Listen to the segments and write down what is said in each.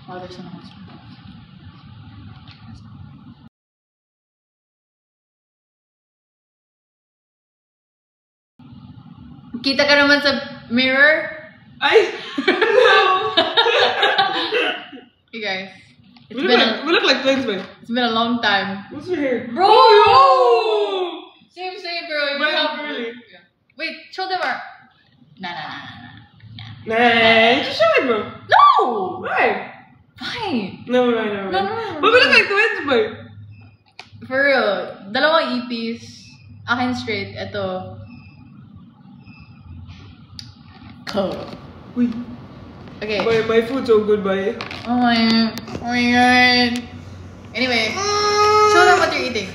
Oh, there's no one. Kita ka naman sa mirror? Ay! No! Hey guys. We look like twins, man. It's been a long time. What's your hair? Bro! Oh! Same, bro. But really? Yeah. Wait, show them our... Nah. Nah, just show it, bro. No! Why? Fine. No. No. But we look like twins, boy. For real. Dalawang EPs. Akin straight. Ito. Cool. Uy. Okay. Boy, my food's so good, boy. Oh my god. Anyway, show them what you're eating.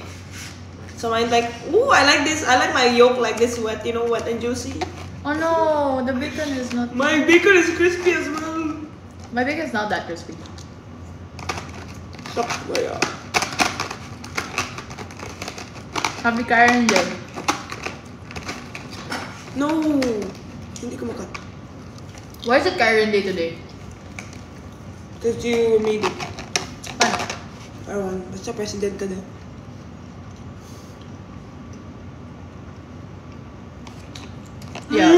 So mine's like, ooh, I like this. I like my yolk like this wet, you know, wet and juicy. Oh no, the bacon is not... My bacon is crispy as well. My bacon is not that crispy. Stop. Happy Karen dyan. No. Hindi ko makat. Why is it Karen Day today? Because you made it. Paano? Ewan, basta president ka din. Yeah.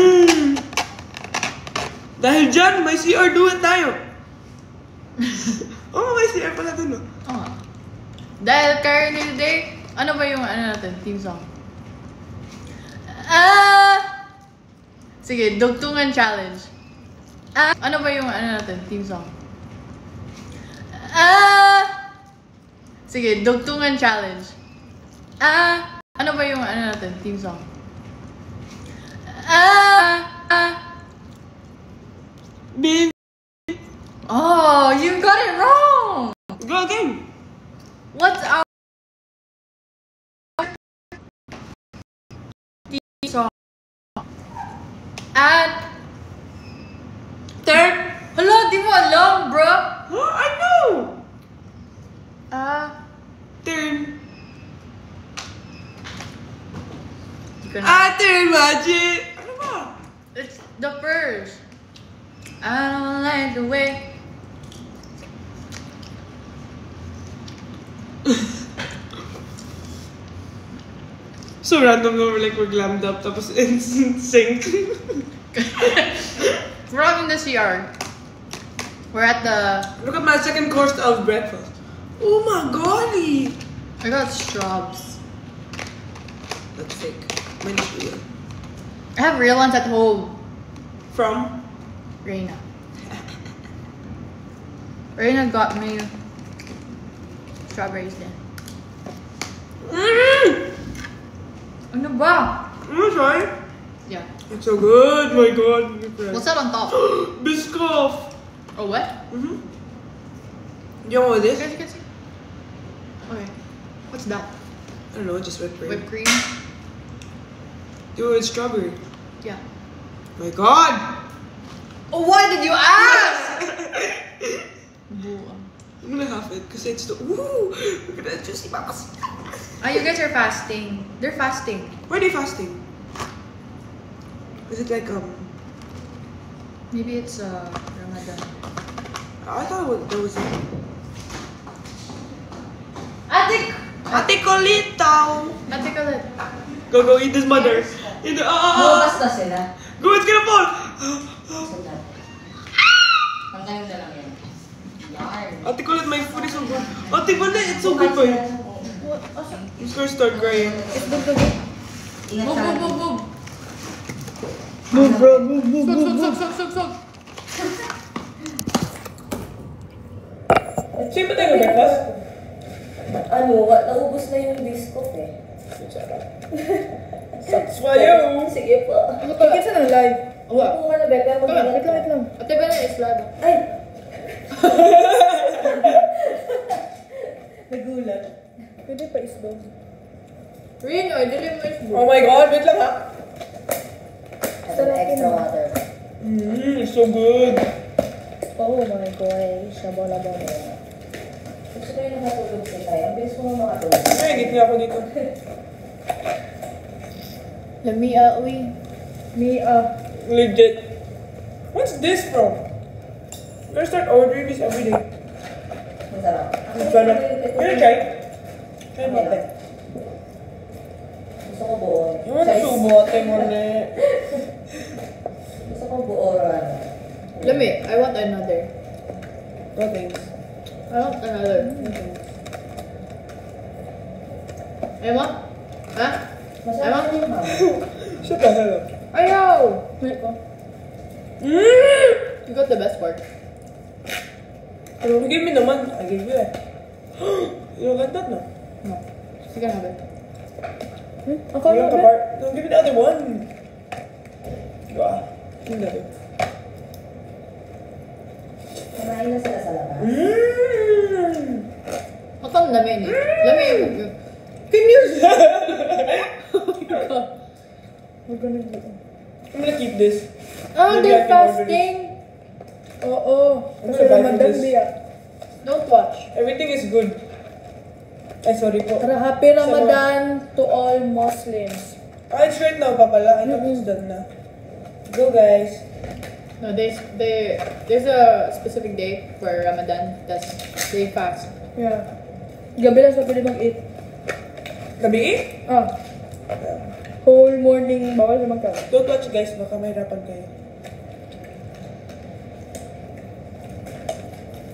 Dahil dyan, may CR duet tayo. Oh, may CR pala dun, no? Oo. Dahil Karen Day today, ano ba yung ano natin, theme song? Sige, Dugtungan Challenge. Ano ba yung ano natin, theme song? Sige, Dugtungan Challenge. Ano ba yung ano natin, theme song? Bin. Oh, you got it wrong! Go again. What's our theme song? At Third. Hello, di mo alam, bro. Huh? I know. Third. Third magic. Ano ba? It's the first. I don't like the way. So random naman, like we're glammed up tapos in sync. We're out in the CR. We're at the... Look at my second course of breakfast. Oh my golly. I got straws. That's fake. Mine is real. I have real ones at home. From? Reina. Reina got me strawberries then. Ano ba? Sorry. Yeah. It's so good, my god. What's that on top? Biscoff. Oh, what? Do you want this? You can see. Okay. What's that? I don't know, just whipped cream. Whipped cream? Dude, it's strawberry. Yeah. My god! Oh, why did you ask? I'm gonna have it because it's the. Ooh! Look at that juicy box. You guys are fasting. They're fasting. Why are they fasting? Is it like Maybe it's Ramadan. I thought that was it. Ate Colito! Ate Colette. Go eat this mother. In the Bukas na sila. Go, it's gonna fall! Hanggang na lang yan. Yarn. Ate Colette, my food is so good. Ate Colette, it's so good for you. I'm just gonna start crying. Ingat Move, sa move, move, move. Move, bro, move. Sug. Same ba tayo breakfast? Naubos na yung biscuit eh. Satisfyo! Sige po. Bakit sa nang live? Kung ano, Becca, mag-ingat ka. Wait lang. Ate ba na islado? Ay! Nagulat. Pwede pa isbog. Rin, dili mo isbog. Oh my god, wait lang ha. Ito na extra water. It's so good. Oh my gosh, sabala-bala. Gusto ko yung nakatulog sa tayo. Ang bilis mo makatulog. Ay, git niya ako dito. Lamia, uy. Mia. Legit. What's this from? I'm gonna start ordering this every day. Masarap. Masarap. Can you try? Try mo, te. Gusto ko buo. Yung subote mo na. Gusto ko buo. Let me, I want another. No thanks. I want another. Emma? Huh? Masarap yung ma'am. Shut the hell up. Ayaw! Wait ko. Mm! You got the best part. Give me naman. I give you it. You don't like that, no? No. You can have it. You want the part? No, give me the other one. Wow. Give me that. Kumain na sila sa labas. Mmm! Matang namin eh. Let me... Can you? We're gonna do I'm gonna keep this. Oh, Maybe I they're can order fasting! Oo. I'm Kasi gonna buy Ramadan this. biya. Don't watch. Everything is good. Ay, sorry po. Tara, happy Ramadan to all Muslims. Ah, it's right now, papala. I thought it's done na. Go, guys. No, there's a specific day for Ramadan. That's they fast. Yeah. Gabi lang sa pwede mag-eat. Gabi? Ah. Whole morning, bawal naman ka. Don't watch, guys. Baka mahirapan kayo.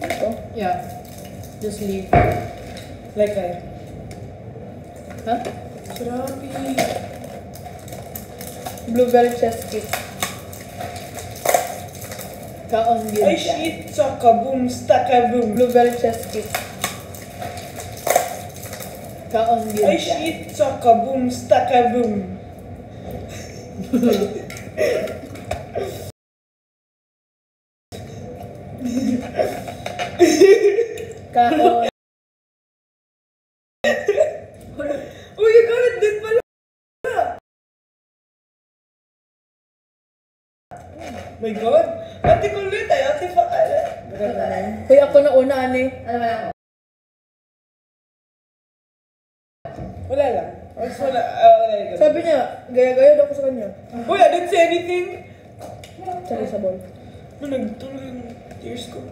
Ito. Yeah. Just leave. Like kayo. Huh? Sarabi. Blueberry chest cake. Kaon yun Ay, dyan. shit. Saka-boom. Staka-boom. Blueberry chest cake. Kaon yun Ay, dyan. shit. Saka-boom. Staka-boom. Kaon. Oh, you got it din pala. My God. Ate kulit ay ate pa. Hoy, ako na una, ani. Ano ba ako? Wala lang. Wala lang. Sabi niya, gaya-gaya daw ko sa kanya. Uy, I didn't say anything. Sorry sa ball. Nagtuloy yung tears ko.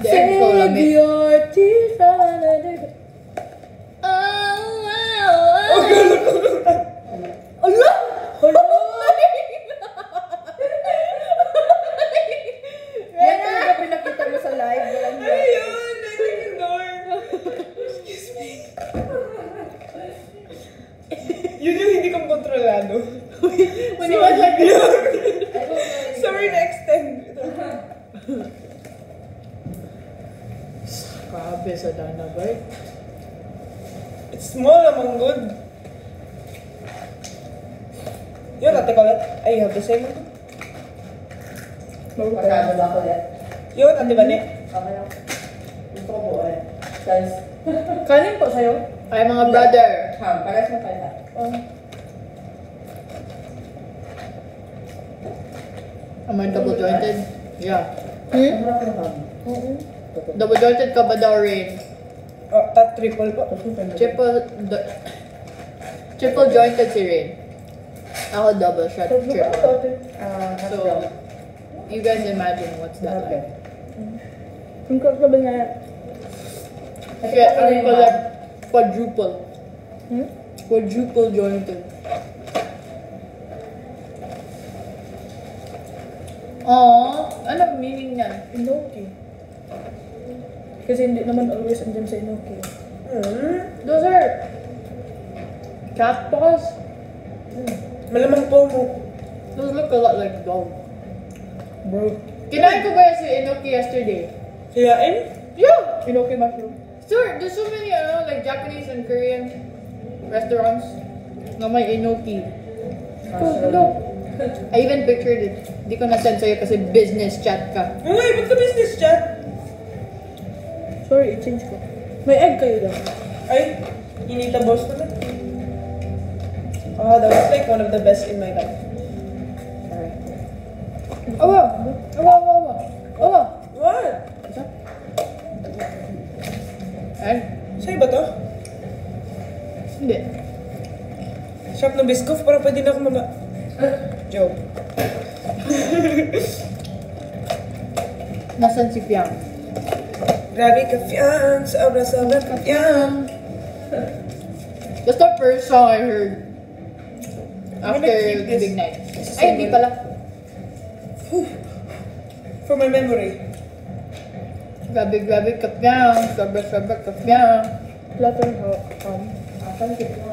The egg so Save lamig. your tears from another. Allah! Yan talaga pinakita mo sa live. Walang yan. Ayun! I think ignore. Excuse me. Yun yung hindi kong kontrolado. When you watch like Sorry, next time. Grabe sa Dynabite. It's small among good. Yun, ate ko ulit. Ay, you have the same one? Pagkado ba ako ulit? Yun, ate ba ni? Okay lang. Gusto ko buo ulit. Guys, Kanin po sa'yo? Ay, mga brother. pares mo tayo. Am I double jointed? Yeah. Ang harap ng ham. Double jointed ka ba daw, Rain? Oh, triple po. Triple jointed si Rain. Ako double shot triple. So, you guys imagine what's that like? Ang kakaba nga. Kaya ano pala, quadruple. Hmm? Quadruple jointed. Aww, ano meaning niyan? Inoki. Kasi hindi naman always andyan sa Inoki. Those are cat paws. Malamang po mo. Those look a lot like dog. Bro. Kinain ko ba yan si Inoki yesterday? Siyain? Yeah! Inoki mushroom. Sir, there's so many like Japanese and Korean restaurants na may Enoki. Look. I even pictured it. Di ko na-send sa'yo kasi business chat ka. Ay, ba't ka business chat? Sorry, i-change ko. May egg kayo daw. Ay, inita boss ko na. Oh, that was like one of the best in my life. Alright. Awa! Awa, awa, awa. Awa! What? Isa? Ay? Sa'yo ba to? Hindi. Shop ng Biscoff para pwede na ako mama. Joke. Nasaan si Piang? Grabe ka fiyan, sobra ka fiyan. That's the first song I heard after keep the this. big night. This is Ay, hindi so pala. For my memory. Grabe kapyang, sobra kapyang. Flutter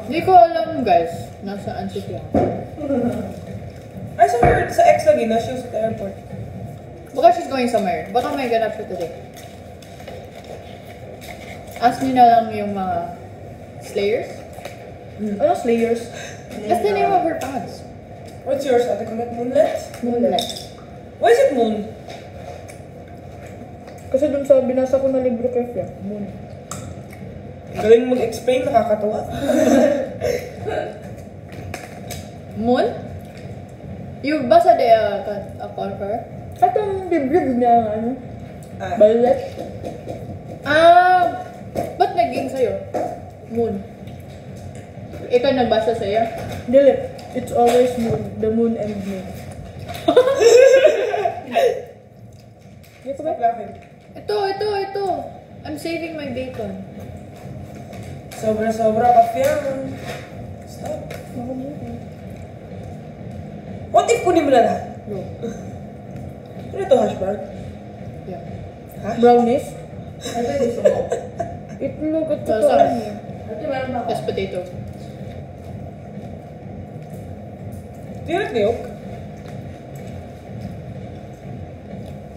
Hindi ko alam guys, nasaan si Piang. I saw her sa ex lagi na, she was at the airport. Baka she's going somewhere. Baka may ganap siya today. Ask niyo na lang yung mga Slayers. Ano Slayers? That's the name of her fans. What's yours, Ate Colette? Moonlight? Moonlight. Why is it moon? Kasi dun sa binasa ko na libro kay Fia, Moon. Galing mag-explain, nakakatawa. Moon? You basa de a conqueror? At ang libro niya, ano, Ah, Violet. Ba't naging sa'yo? Moon. Ikaw nagbasa sa'yo? Dili, it's always Moon, the Moon and me. Hindi ko ba? stop laughing. Ito. I'm saving my bacon. Sobra ka fiyan. Stop. What if kunin mo na lahat? No. Ano ito, hash brown? Yeah. Hash? Brownies. Ito yung gusto mo. Itlog at So, saka sorry. ano. Ito meron ako. Just potato. Do you like the yolk?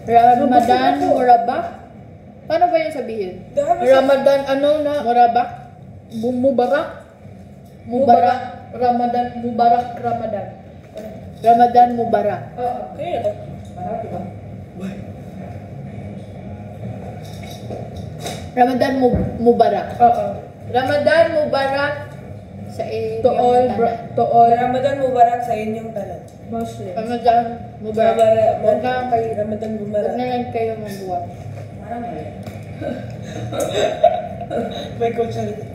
Ramadan Murabak? Paano ba yung sabihin? They have a Ramadan, ano na, Murabak? Mubarak? Mubarak. Ramadan, Mubarak Ramadan. Ramadan Mubarak. Oo. Kaya ito. Mahal, diba? Ramadan Mubarak. Oo. Ramadan Mubarak sa To all, to all Ramadan Mubarak sa inyong tanan. Muslims. Ramadan Mubarak. Huwag na lang kayo. Ramadan Huwag Mubarak. na lang kayo magbuwag. Parang mali. May coach na dito.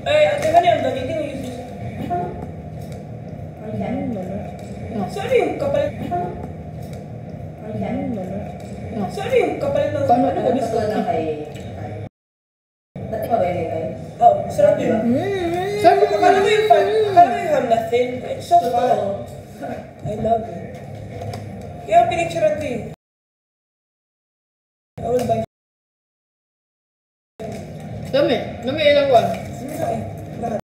Ay, ate ka niyan, dali din yung use. Ano yan? No. So ano yung kapalit? Ano yan? No. So ano yung kapalit ng Paano? ano? Ano gusto na kay... Dati ba ba yun kay? Oh, sarap yun. Sabi ko Akala mo yung fun, akala mo yung have nothing. It's so fun. I love it. Kaya pinicturean ko eh. I will buy. Dami ilang one. Sige na eh. Lahat.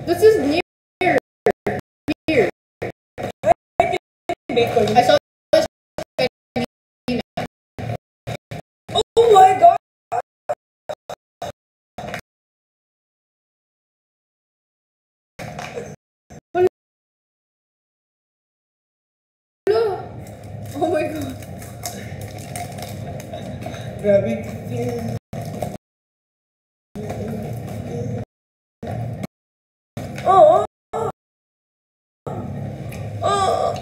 This is near. Bacon. I saw Oh my god! Oh my god. Grabe. Oh! Oh!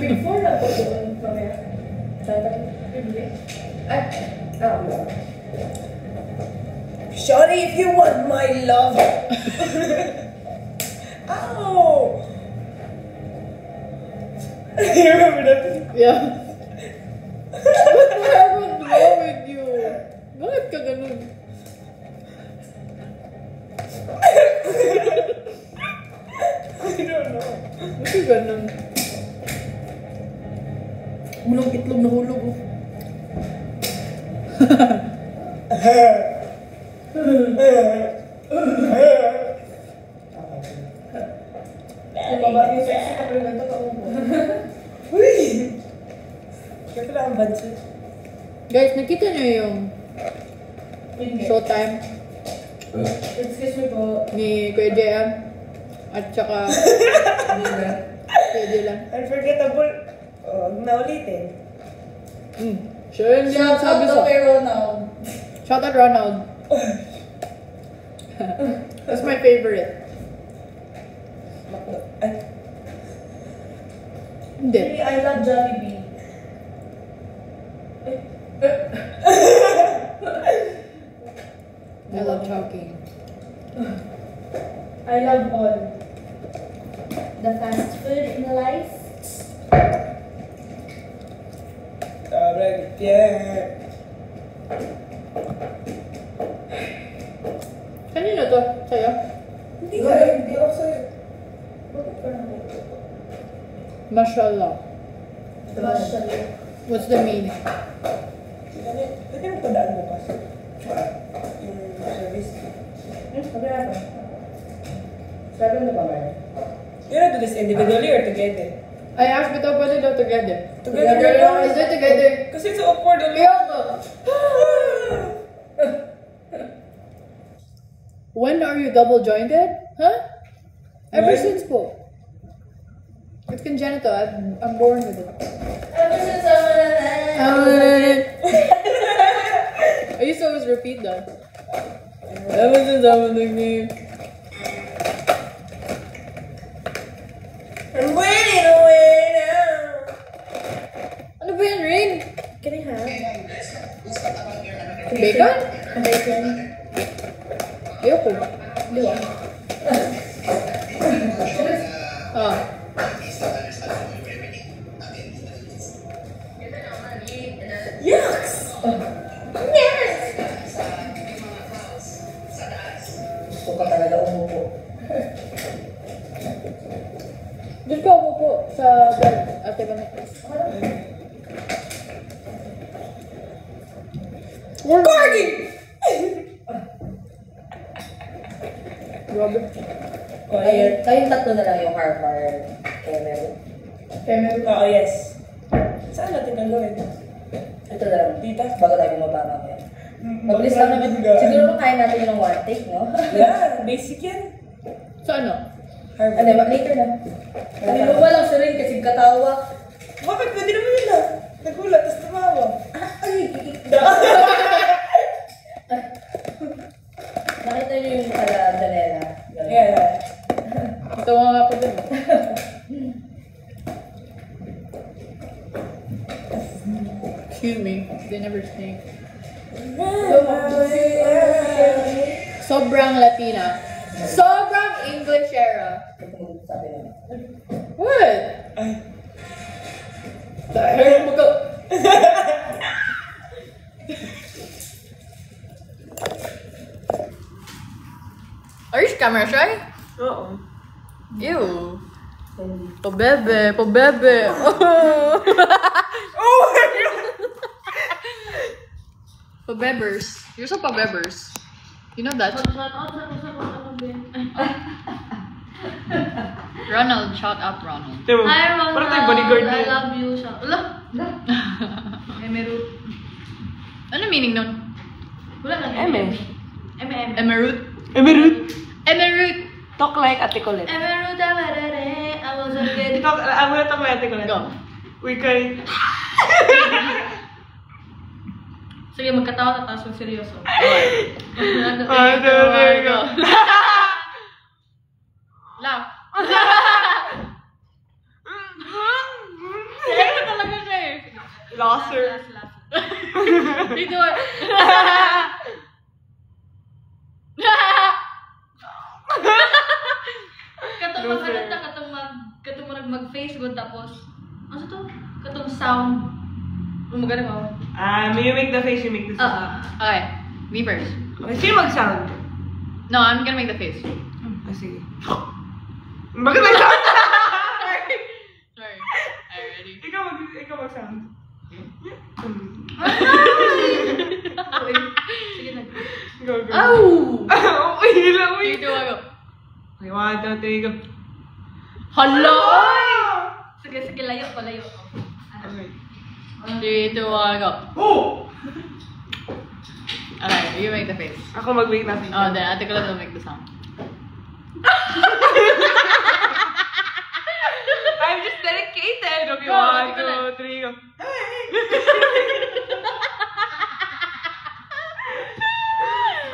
Before na po doon kami. Hindi. Ay, Shorty, if you want my love. Ow! You remember that? Yeah. What happened wrong with you? Bakit ka ganun? I don't know. Bakit ka ganun? Bulong itlog na hulog. Oh. Tumaba yung sexy ka pero ganito ka umo. Uy! Kaya pala ang bansit. Guys, nakita niyo yung showtime Excuse me po. ni Kuya JM at saka Kuya Dylan. Unforgettable. Huwag na ulitin. Siya yun yung sabi sa... Ronald. Shout out Ronald. That's my favorite. Ay. Hindi. I love Jollibee. I love Chowking. I love all. The fast food in life. Kanino to? Sa'yo? Hindi ako sa'yo. Mashallah. Mashallah. What's the meaning? Pwede mo padaan mo pa. Yung service. Sabi natin. Sabi na ba man? You wanna do this individually or together? I asked ito pwede daw together. Together. Is it together? Kasi it's awkward ulit. Kaya mo. When are you double jointed? Huh? Ever When? since po. It's congenital. I'm born with it. Ever since I used to always repeat that. Ever since I was a kid. I'm waiting away now. Ano ba yan, Rin? Can I have? Bacon? Bacon. Ayoko. Dua. Ah. Yes! Gusto ka talaga umupo. Diyos ko ako po sa bed. Ate ba na? Corgi! Robert. Kayong tatlo na lang yung Harvard. Kaya Oo, yes. Saan natin gagawin? ito na lang. Dita? Bago tayo mababa mamaya. Mabilis lang naman. Siguro kaya natin yung one take, no? Yeah, basic yan. Sa ano? Harvard. Ano, later na. Ano ba lang siya rin kasi katawa. Bakit? Pwede naman yun ah. Nagulat, tapos tumawa. Nakita niyo yung pala Danela. Yeah. Tawa nga ako dun. Excuse me. They never sing. Sobrang Latina. Sobrang English era. Sabi na. What? Ay. Dahil mo ka. Are you camera shy? Oo. Ew. Pabebe, pabebe. Oh. Oh my God! Pabebers. You're so pabebers. You know that? Ronald, shout out Ronald. Diba? Hi, Ronald. Parang tayo bodyguard mo. I love you. Wala. Emerald. Ano meaning nun? Wala lang. Eme. Emerald? Emerald. Emerald! Talk like Ate Colette. Emerald, I was a kid. I'm gonna talk like Ate Colette. Go. We can... Sige, magkatawa tapos mag seryoso. Go. Laugh. Seryoso talaga siya eh. Lost her. Dito. Katong mag-Facebook tapos ano to? Katong sound. Magaling ako. You make the face, you make the sound. Okay. Me first. Okay, sino mag-sound? No, I'm gonna make the face. Sige. Bakit mag-sound? Sorry. Alright, ready? Ikaw mag-sound. Sige na. Go. Oh! Uy, hila, uy. Dito ako. Okay, 1, 2, 3, go. Hello! Sige, layo ko. Okay. 3, 2, 1, go. Oh! Okay, you make the face. Ako mag-wait na face. Oh, then Ate Colette will make the sound. I'm just dedicated. Okay, Go, 1, 2, 3, go.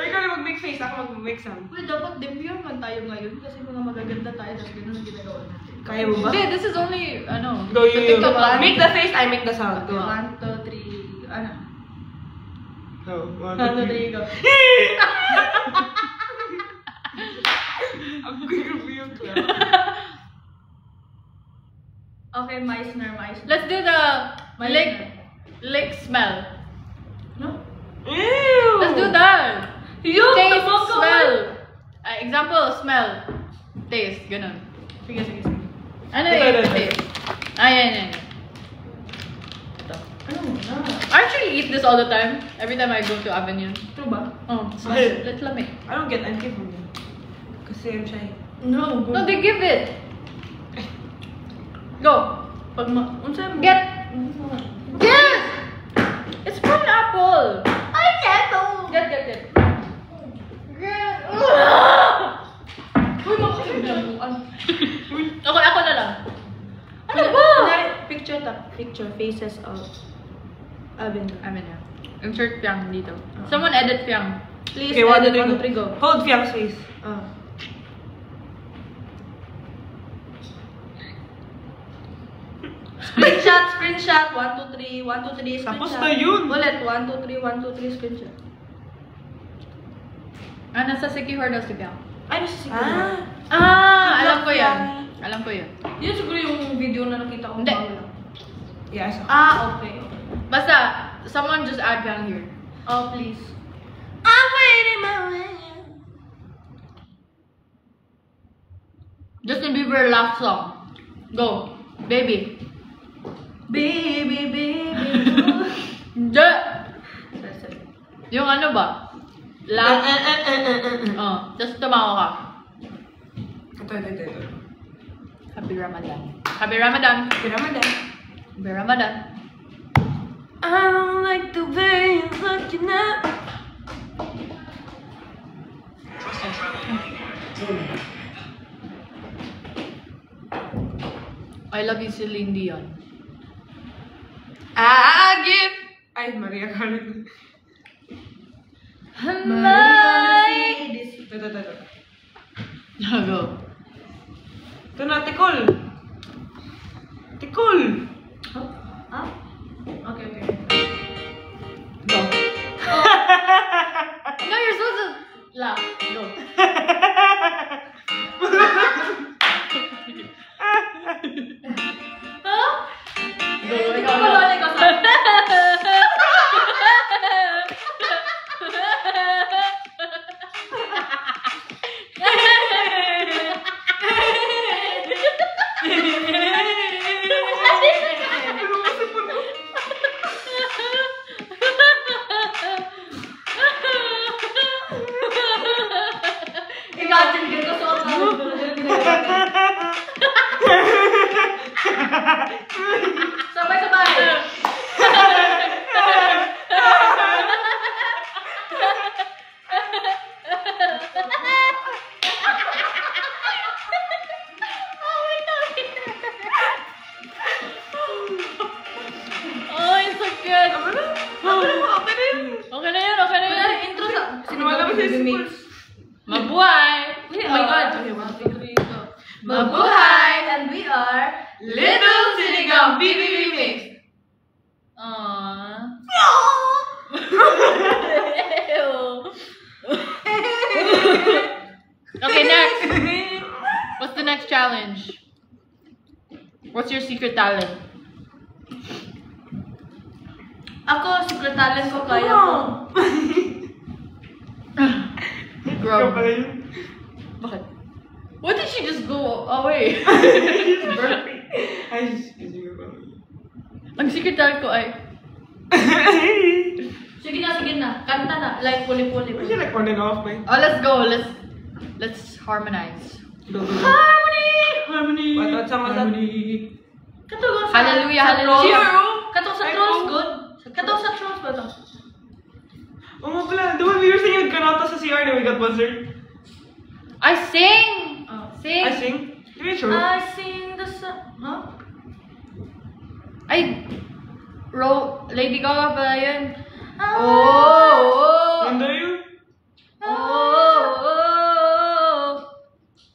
Ikaw na mag-make face, ako mag-make sound. Uy, dapat debut man tayo ngayon kasi mga magaganda tayo tapos ganun ang ginagawa natin. Kaya mo ba? Hindi, this is only, ano, Go, sa you. TikTok lang. Make the face, I make the sound. Okay, Go. 1, 2, 3, ano? Go. 1, 2, 3, go. Ang grabe yung clap. Okay, Meisner. Let's do the lick smell. No? Ew! Let's do that. Yung Taste, tabok ka smell. Example, smell. Taste, ganun. Sige. Ano Ito, yung ito. taste? Yan. Ano na? I actually eat this all the time. Every time I go to Avenue. True ba? Oh, Okay. let's lamig. I don't get anything from them. Kasi I'm shy. No, No, they give it. Go. Pag unsa mo? Get. Yes! It's pineapple. Ay, keto! Get. Uy, makakagaluan. Ako na lang. Ano ba? Picture faces of Avenue. Avenue. Insert Piang dito. Someone edit Piang. Please, Okay, 1, 2, edit 3, 1, 2, 3, go. Hold Fiang's face. Screenshot, 1, 2, 3, 1, 2, 3, screenshot. Tapos na yun. Ulit, 1, 2, 3, 1, 2, 3, screenshot. Nasa Sekihor daw si Piang. Ay, nasa siguro. Alam ko yan. Yun siguro yung video na nakita ko. Hindi. Yeah, I saw. Okay. Basta, someone just add Piang here. Oh, please. I'm waiting my way. Justin Bieber last song. Go. Baby. Baby. Hindi. Yung ano ba? Laugh. Just tumawa ka. Ito. Happy Ramadan. Happy Ramadan. Happy Ramadan. I don't like the way you're looking at. I love you, Celine Dion. I give. Ay, Maria Carmen. Ito. Go. Ito na, Tikol. Okay. Go. No, you're supposed to laugh. Go. Go, ikaw na. Imagine ganito suot na. Sabay-sabay. Oh, it's so good. Okay na yun. Okay na yun. Intro sa... Wala ba siya Mix. Mabuhay. Oh my God. Okay, 1, 2, 3, go. Mabuhay. And we are... Little Sinigang BBB Mix. Aww. Okay, next. What's the next challenge? What's your secret talent? Ako, secret talent ko kaya ko. Grow. Ikaw pala yun. Bakit? What did she just go away? Ay, sige ba? Ang secret talent ko ay... Sige na. Kanta na. Like, puli-puli. Was you like on and off, man? Oh, let's go. Let's harmonize. Harmony! What's up? Katulong sa... Hallelujah, sa hallelujah. trolls. Katulong sa trolls, good. Katulong sa trolls ba ito? Oh nga pala, the one we were singing with Kanata sa CR na we got buzzed. I sing! Oh. Sing! I sing? Are you sure? I sing the song. Huh? Ay! Lady Gaga pala yun. Ganda yun?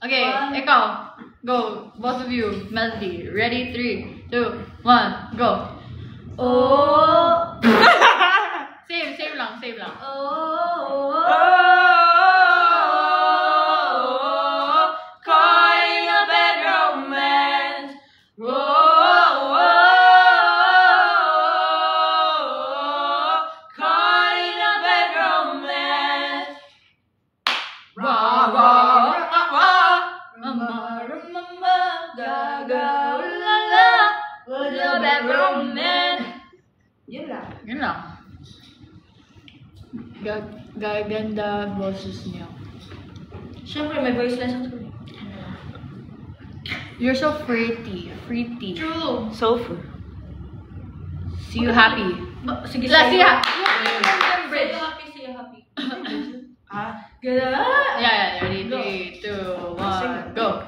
Okay, ikaw. Go, both of you. Melody. Ready? 3, 2, 1, go. Oh. Same lang. Oh, caught in a bad romance. Caught in a bad romance. Yun lang. Yun lang. Gaganda boses niya. Siyempre, may voice lesson ko. You're so pretty. True. Sulfur. See you happy. Sige, See you happy. Say you happy. Yeah. Ready? 3, 2, 1, go.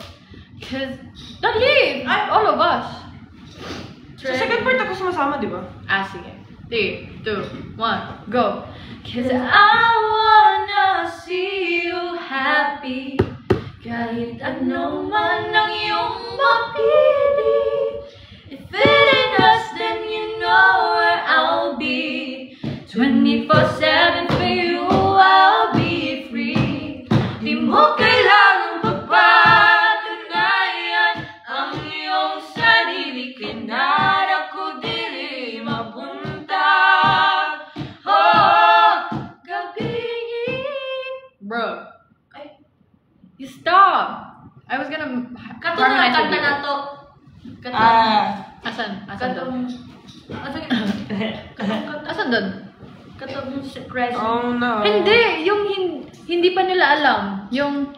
Cause, dali! All of us. Sa second part ako sumasama, di ba? Sige. 3, 2, 1, go. Cause I wanna see you happy. Kahit ano man ang iyong mapili. If it ain't us, then you know where I'll be. 24/7 for you, I'll be free. Di mo kailangang papatunayan ang iyong sarili. Kinara ko dili mabuntag. Oh, gabi. Bro. You stop! I was gonna Kato na harmonize with kanta you. na to. Kato. Asan? Asan doon? Asan doon? Katong crazy. Oh no. Hindi! Yung hindi pa nila alam. Yung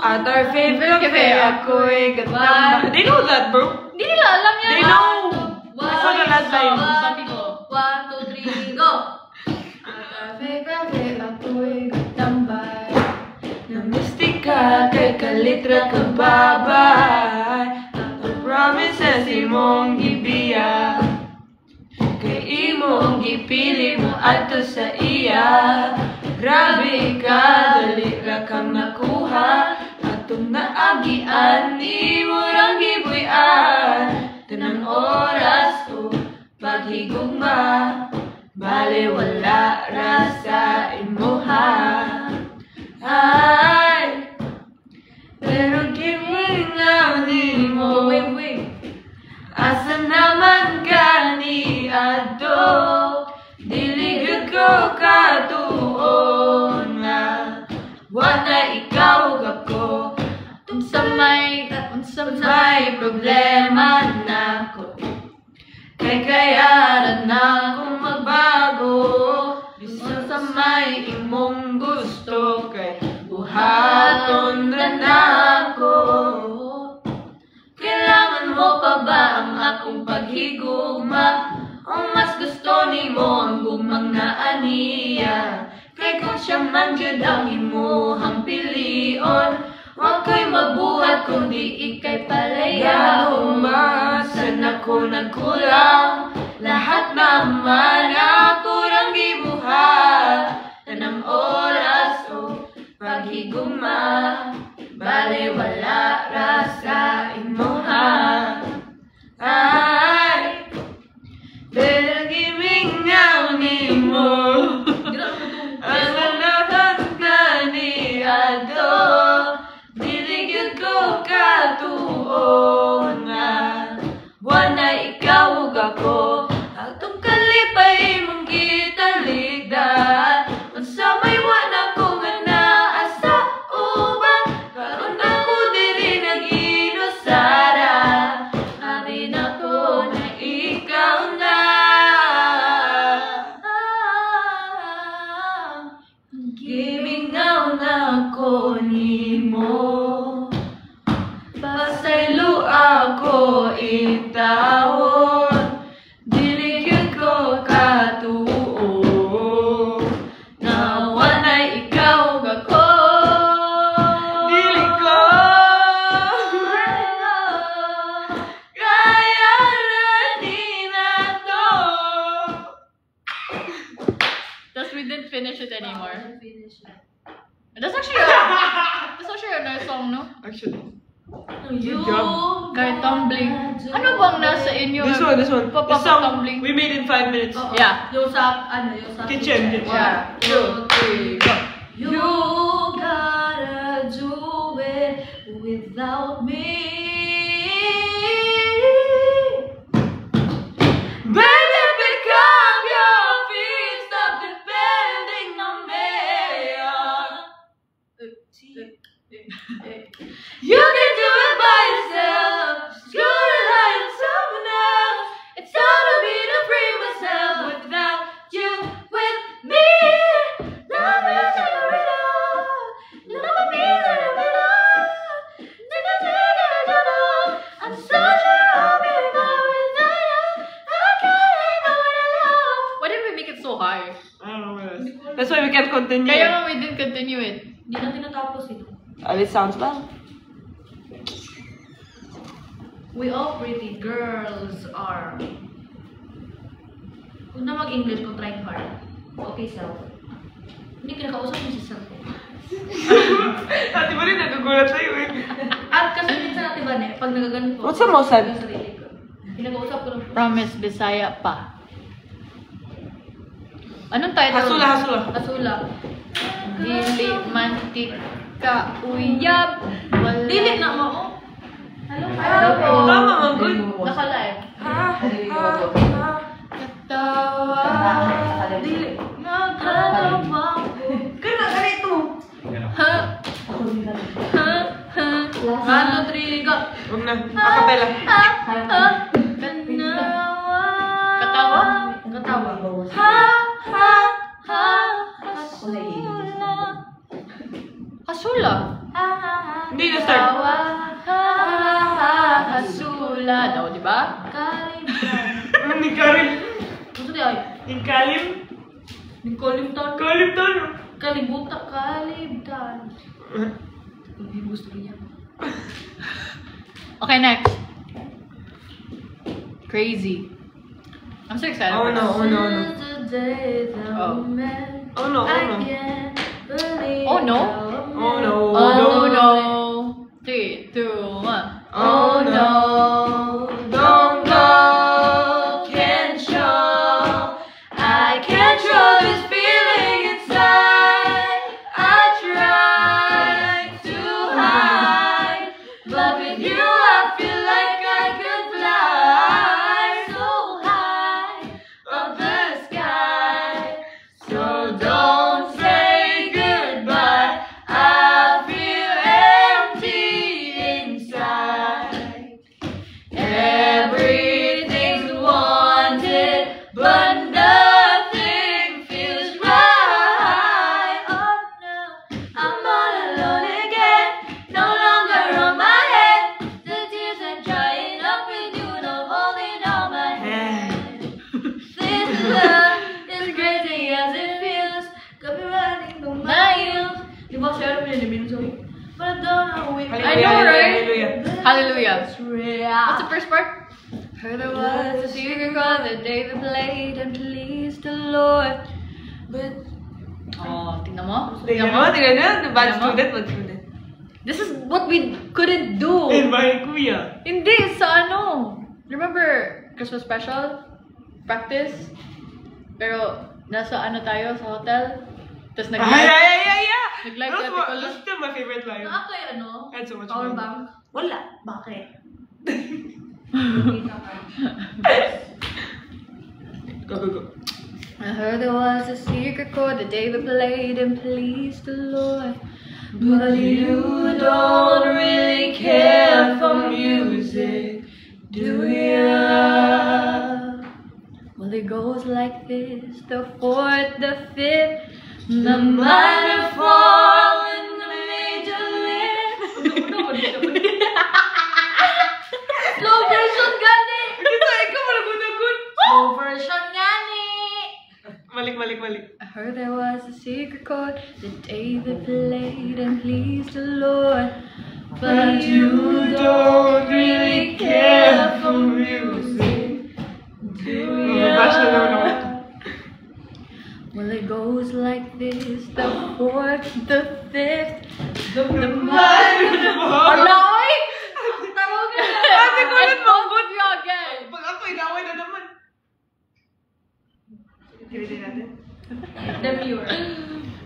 At our favorite cafe, ako'y gatamba. They know that, bro. hindi nila alam yan. They know. I saw the last time. Sabi ko. 1, 2, 3, go! Ako'y tambay. Namistika kay kalitra ka babay. Ang promises imong gibiya. Kay imong gipili mo ato sa iya. Grabe ka, dali ra kang nakuha. Atong naagian, ni mo rang gibuyan. Tanang oras o paghigugma. Bale wala ra sa imuha. Ay, pero gimingaw ni mo. Wait. Asa naman ka ni Ado? Diligid ko katuon nga wala ikaw ako. Unsa may Problema na ko. Kay kayaran na kong magbago. Bisan sa may imong gusto. Kay buhaton na nako. Kailangan mo pa ba ang akong paghigugma? O mas gusto ni mo ang gumang na aniya? Kay kung siya man jud ang imuhang pilion, wa ko'y mabuhat kung di ikay palaya. Umasan ako nagkulang, lahat naman ako rang gibuhat. Tanang oras o paghigugma, bale wala ra sa imuha. Ay, pero gimingaw ni mo. Ang nanahan ka ni Ado. Diligid ko katuon nga buwan na ikaw ako. Atong kalipay mong gitaligdan. Unsa may wala ko nga naa sa uban. Karon ako diri nag-inusara. Amin ako na ikaw na. Gimingaw na ako nimo. Pasaylo ako itawon. Diligid ko katuo. Nawa na ikaw ako. Dili ko. Kaya rani na to. Thus we didn't finish it anymore. That's actually a nice song, no? Actually. You Kahit tumbling. Ano bang nasa inyo? This one. This song, Papapatumbling. we made in 5 minutes. Yeah. Yung sa, yung sa Kitchen. 1, 2, 3, go. You gotta do it without me. Baby, pick up your feet, stop depending on me. You can do it by yourself. Screw the light on someone else. It's hard to be to free myself without you with me. Love is senorita. Love me, senorita. I'm so sure I'll be fine without you. I can't know what I love. Why did we make it so high? I don't know what it is. That's why we can't continue. Kaya nga we didn't continue it. Hindi natin natapos ito. It sounds well. We all pretty girls are. Kung na mag-English, kung trying hard. Okay, self. Hindi kinakausap mo si self. Ate ba rin nagugulat sa'yo eh. At kasi minsan natin ba, pag nagaganon ko. What's the most sad? Yung sarili ko. Pinag-uusap ko lang. Promise, Bisaya pa. Anong title? Asula. Dili mantik ka uyab. Dili na mo. Hello po. Tama, ma'am. Good. Naka-live. Katawa. Dili. Nagkatawa ko. Kaya ganito. Ha? Ha? Ha? Ano, triga? Huwag na. Acapella. Ha? Ha? Katawa? Katawa. Ha? Ha? Ha? Hasula. Hasula. Hindi na start. Tawa. Ha? Ha? Hasula. Daw, di ba? Kalimtan. Ni Karim. Gusto di ay? Ni Kalim. Ni kalimtan. Kalimtan. Kalibutan. Kalimtan. Hindi gusto niya. Okay, next. Crazy. I'm so excited. Oh for no, this. oh no, no. Oh. Oh no, oh no. Oh no? Oh no. Oh no. 3, 2, 1. Oh no. Don't go, can't show. I can't show this feeling inside. I tried to hide, but with you I feel like I could fly so high up the sky. So don't say goodbye. I feel empty inside. Everything's wanted, but nothing feels right. Oh no, I'm all alone again, no longer on my head. The tears are drying up with you, no holding on my hand. This love is crazy as it feels, got me running through my heels. Di ba share mo yun, sorry. But I don't know if I know, right? Hallelujah. Hallelujah. it's real. What's the first part? Heard there was a secret chord that David played and pleased the Lord. But, oh, tingnan mo? Tingnan mo. The bad Tingnan mo? student. This is what we couldn't do. Eh, my kuya. Hindi, sa ano? Remember, Christmas special? Practice? Pero, nasa ano tayo, sa hotel? Tapos nag-live. Nag-live That's si Ate what- Colo. That's still my favorite line. Nakakay ano? I had so much Power fun. bank? Wala. Bakit? Go. I heard there was a secret chord that David played and pleased the Lord. But you don't really care for music, do ya? Well, it goes like this: the fourth, the fifth, the minor fall, and the major lift. Slow version gani. Ikaw wala gunagun. Slow version gani! Malik. I heard there was a secret chord that David played and pleased the Lord. But you don't really care for music, do ya? Well, it goes like this: the fourth, the fifth, the minor. Aloy! failure.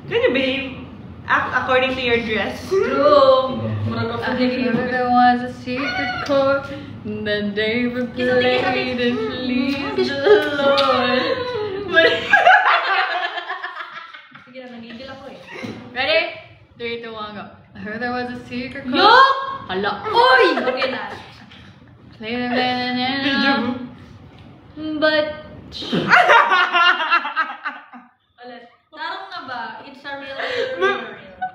Can you behave? Act according to your dress. True. Murag ako I dili. heard there was a secret chord that David played and pleased the Lord. Sige na, nangigil ako eh. Ready? 3, 2, 1, go. I heard there was a secret chord. Yuck! Hala. Oy! Okay na. But Ulit. Tarong na ba? It's a real. 1,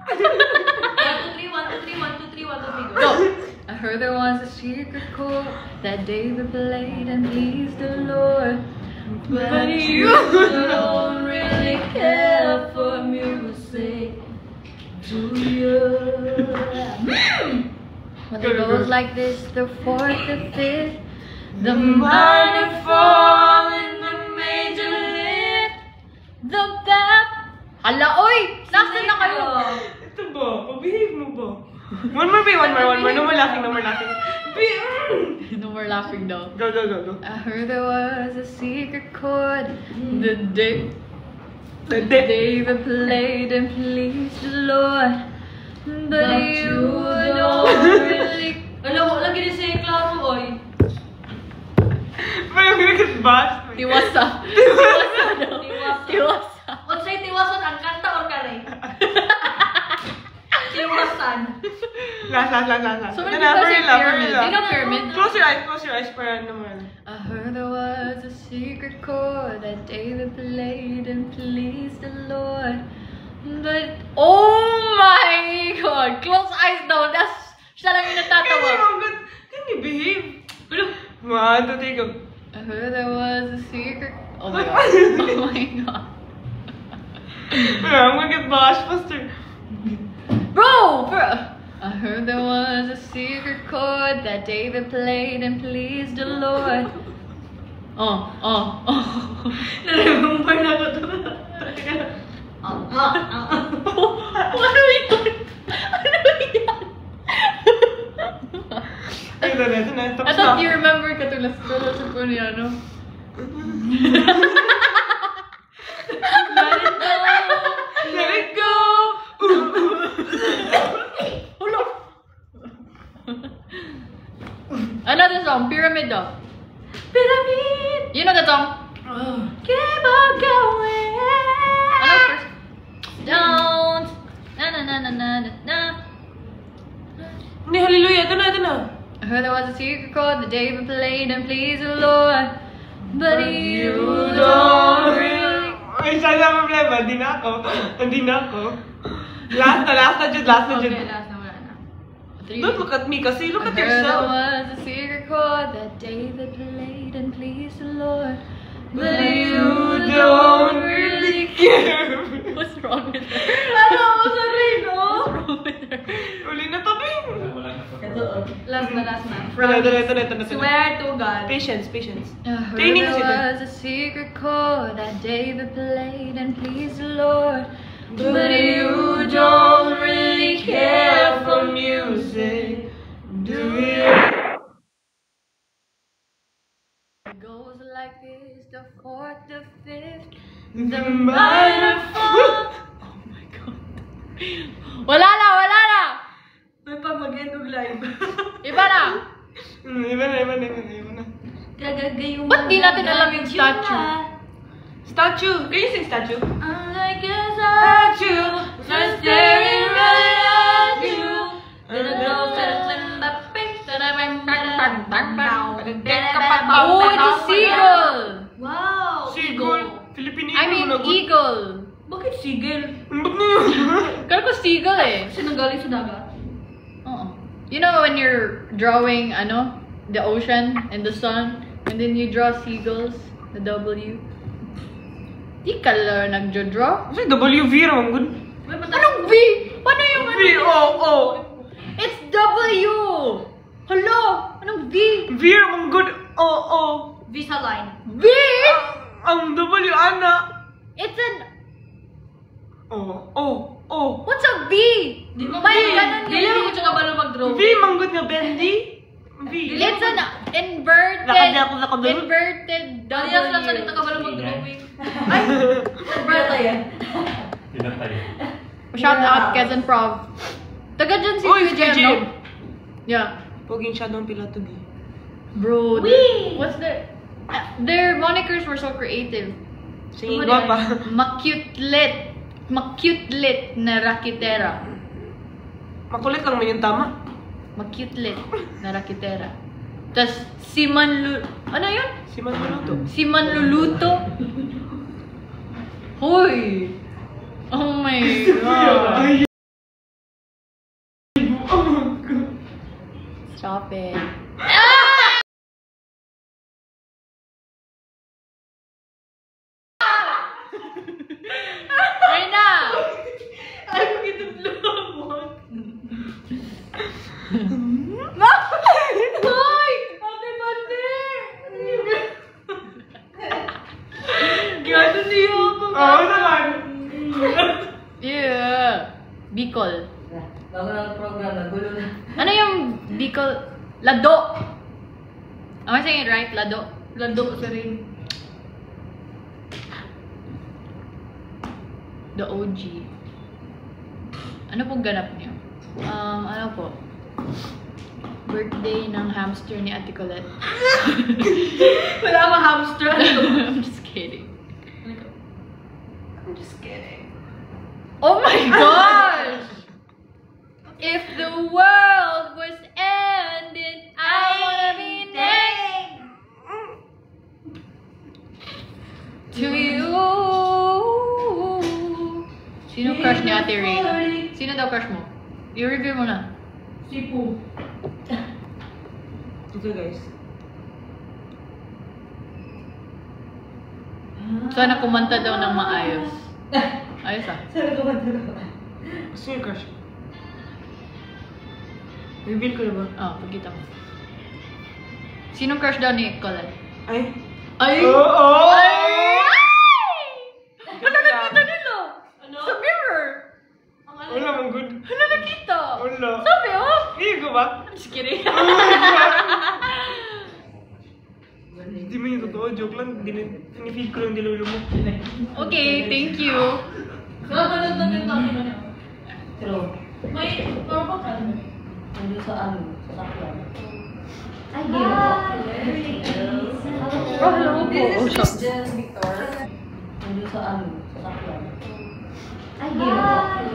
2, 3, 1, 2, 3, 1, 2, 3, 1, 2, 3, go. go. I heard there was a secret chord that David played and pleased the Lord. But you don't really care for music, do you? Well, it goes like this, the 4th, the 5th, the minor fall, and the major lift, the back. Hala, oy! Nasaan na kayo? Ito ba? Pabehave mo ba? One more. No more laughing. No more laughing though. Go. I heard there was a secret chord that The David played and pleased the Lord. But you don't really. Alam mo, lagi din siya yung klaro, oy. Parang ginagat bust. Tiwasa. Tiwasa. Kung sa'yo tiwasan, ang kanta or kare? Tiwasan. Last. So when you go say pyramid, you know pyramid? Close your eyes para naman. I heard there was a secret chord that David played and pleased the Lord. But, oh my God! Close eyes daw. That's, siya lang yung natatawa. Can you behave? 1, 2, 3, go. I heard there was a secret. Oh my God. Oh my God. I'm gonna get bashed faster. Bro! I heard there was a secret chord that David played and pleased the Lord. Oh. Na-remember na ko to. Ano yun? Ito na. I thought you remember katulas ko ni ano. Let it go! Another song, Pyramid daw. Pyramid! You know the song? Keep on going. Ano first? Don't. Na. Hindi, hallelujah. Ito na. I heard there was a secret chord that David played and pleased the Lord. But you don't really. Ay, sana ang problema. Hindi na ako. Last na, Jude. Last na. Okay, last na, wala na. Don't look at me kasi. Look I at heard there yourself. was a secret chord that David played and pleased the Lord. But you don't really care. What's wrong with her? Ano ako sa Rino? What's wrong with her? Uli na to, babe. Last na. Ito na. Swear to God. Patience. I heard Training there kasi ito. was a secret chord that David played and pleased the Lord. But you don't really care for music, do you? It goes like this, the 4th, the 5th, the minor fall. Oh my God. Wala na! May pag mag-end of live. Iba na! Iba na. Gagagayong Ba't di natin alam yung statue? Statue. Can you sing statue? Unlike a statue, just staring right at you. Then I go to the limba pink, then I went Oh, it's a seagull! Wow! Seagull. Philippine I mean, eagle. Bakit sigil? Ba't na yun? Kala ko seagull eh. Kasi nanggaling sa dagat. Oo. You know when you're drawing, the ocean and the sun, and then you draw seagulls, the W? Di ka lang nagjo-draw? Kasi WV naman, good. Anong V? Paano yung V, O. It's W! Hello! Anong V? V naman, good. O. Visa line. V? Ang W, ana. It's an... O. What's a V? Di mo May ganun Dili mo ko siya kabalo mag-draw. V, manggod nga, Bendy. V. It's an inverted... Lakad ako. Inverted Dali lang sa W. salita kabalo mag-drawing. Pinatay yan. Shout out Quezon Prov. Taga dyan si Uy, Kuya Jem, no? Yeah. Poging siya doon pila to be. Bro, what's their monikers were so creative. Singing guwapa. Makutelit na rakitera. Makulit lang man yung tama. Makutelit na rakitera. Tas ano yun? Si Manluluto. Si Manluluto. Hoy! Oh my god. Stop it. Reyna! I'm gonna blow Hoy! Ate Mande! Gano'n niyo ako. Oo naman. Yeah. Bicol. Bago na program, nagulo na. Ano yung Bicol? Lado. Am I saying it right? Lado. Lado sa rin. The OG. Ano pong ganap niyo? Ano po? Birthday ng hamster ni Ate Colette. Wala akong hamster. I'm just kidding. I'm just kidding. Oh my gosh! If the world was ending, I wanna be next to you. Sino crush ni Ate Reyna? Sino daw crush mo? I-review mo na. Sipu. Ito guys. Sana kumanta daw ng maayos. Ayos ah. Gusto yung crush? Reveal ko na ba? Oh, pagkita mo. Sinong crush daw ni Colette? Ay. Ay! Oo! Ay! Ano nakita nila? Ano? Sa mirror! Wala mong good. Ano nakita? Wala. Sabi oh! Hindi ko ba? I'm just kidding. Hindi mo yung totoo. Joke lang. Tinifeed ko lang dilulo mo. Okay, thank you. Napanood na din namin ano. True. May parang ano. Nandun sa ano, sa sakyan. Ay, gano'n. Oh, hello po. Oh, shop. Jen Victor. Nandun sa ano, sa sakyan. Ay, gano'n.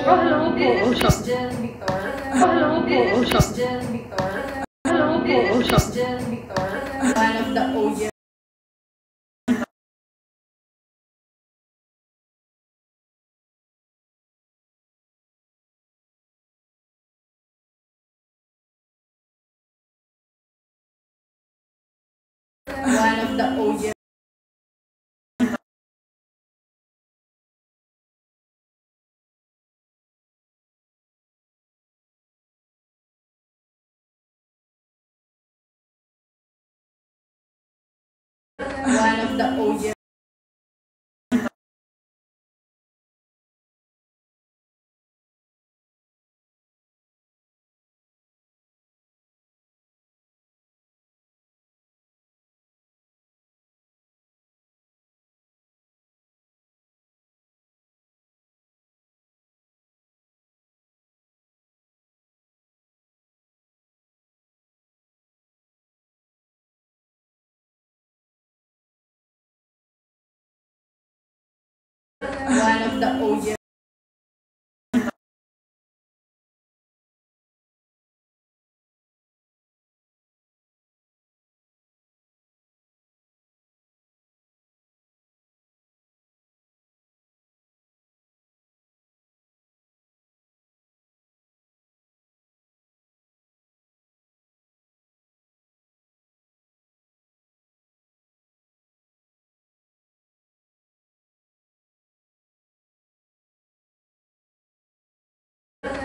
Oh, hello po. Oh, shop. Jen Victor. Oh, hello po. Oh, shop. Jen Victor. Hello po. Oh, shop. Jen Victor. One of the OG. One of the OG. One of the OG. One of the OG.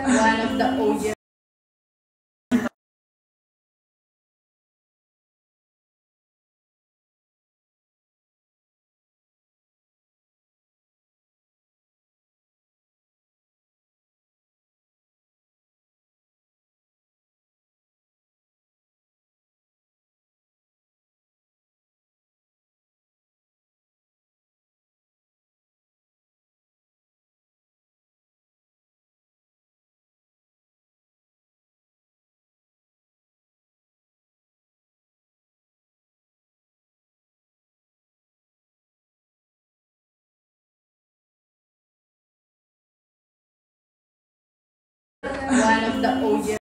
One of the OG. One of the OG.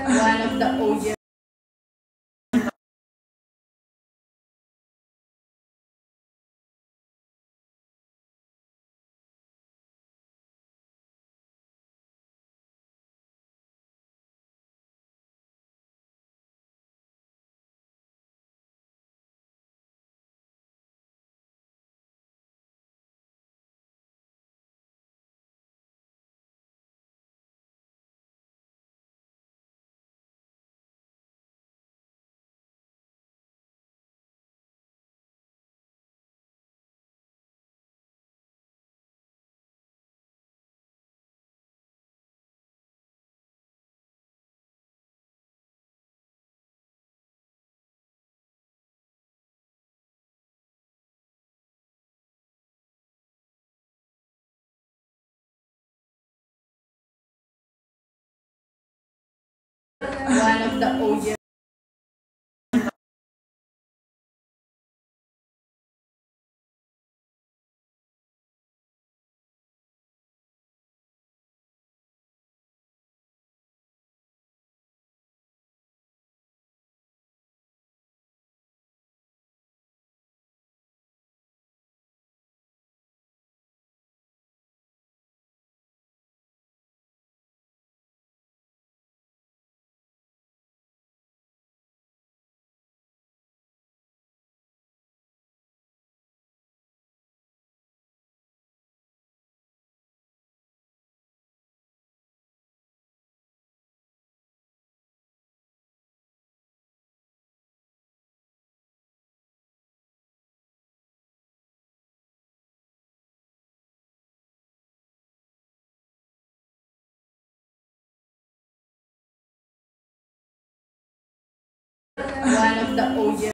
One of the OG. One of the OG. One of the OG.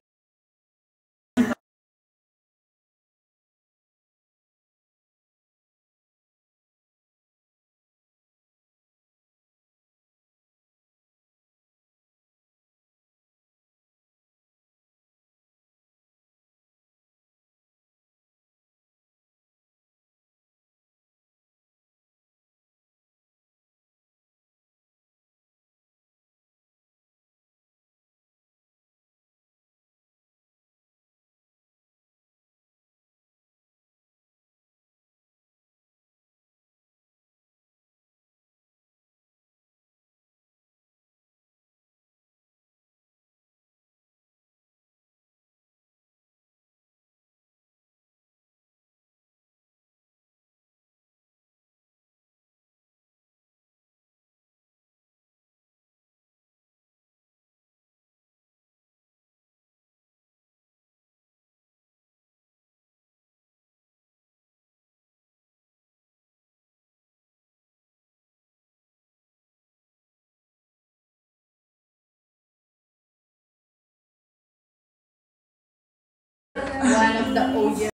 One of the OG.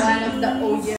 One of the OG.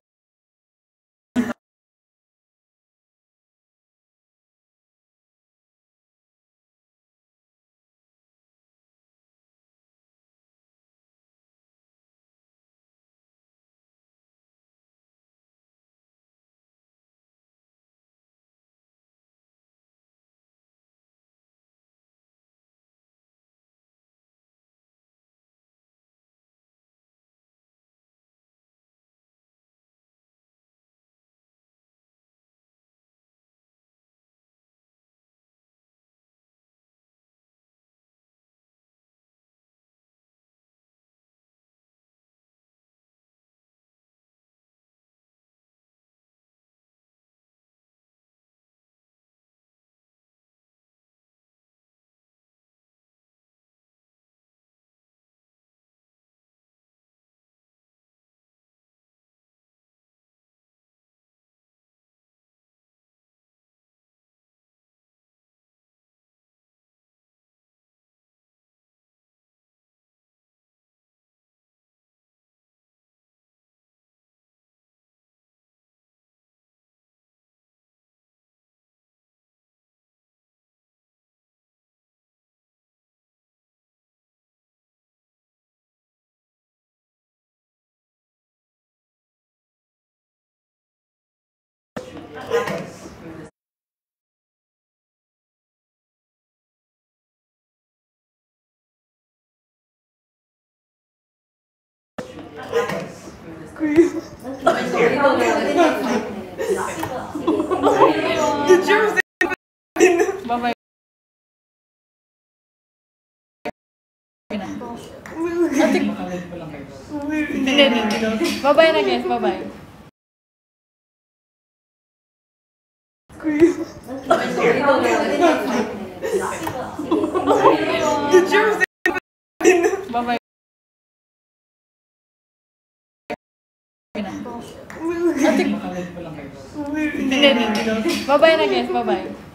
Bye-bye. Hindi. Bye-bye na guys, bye-bye. Bye-bye. Hindi. Bye-bye na guys, bye-bye.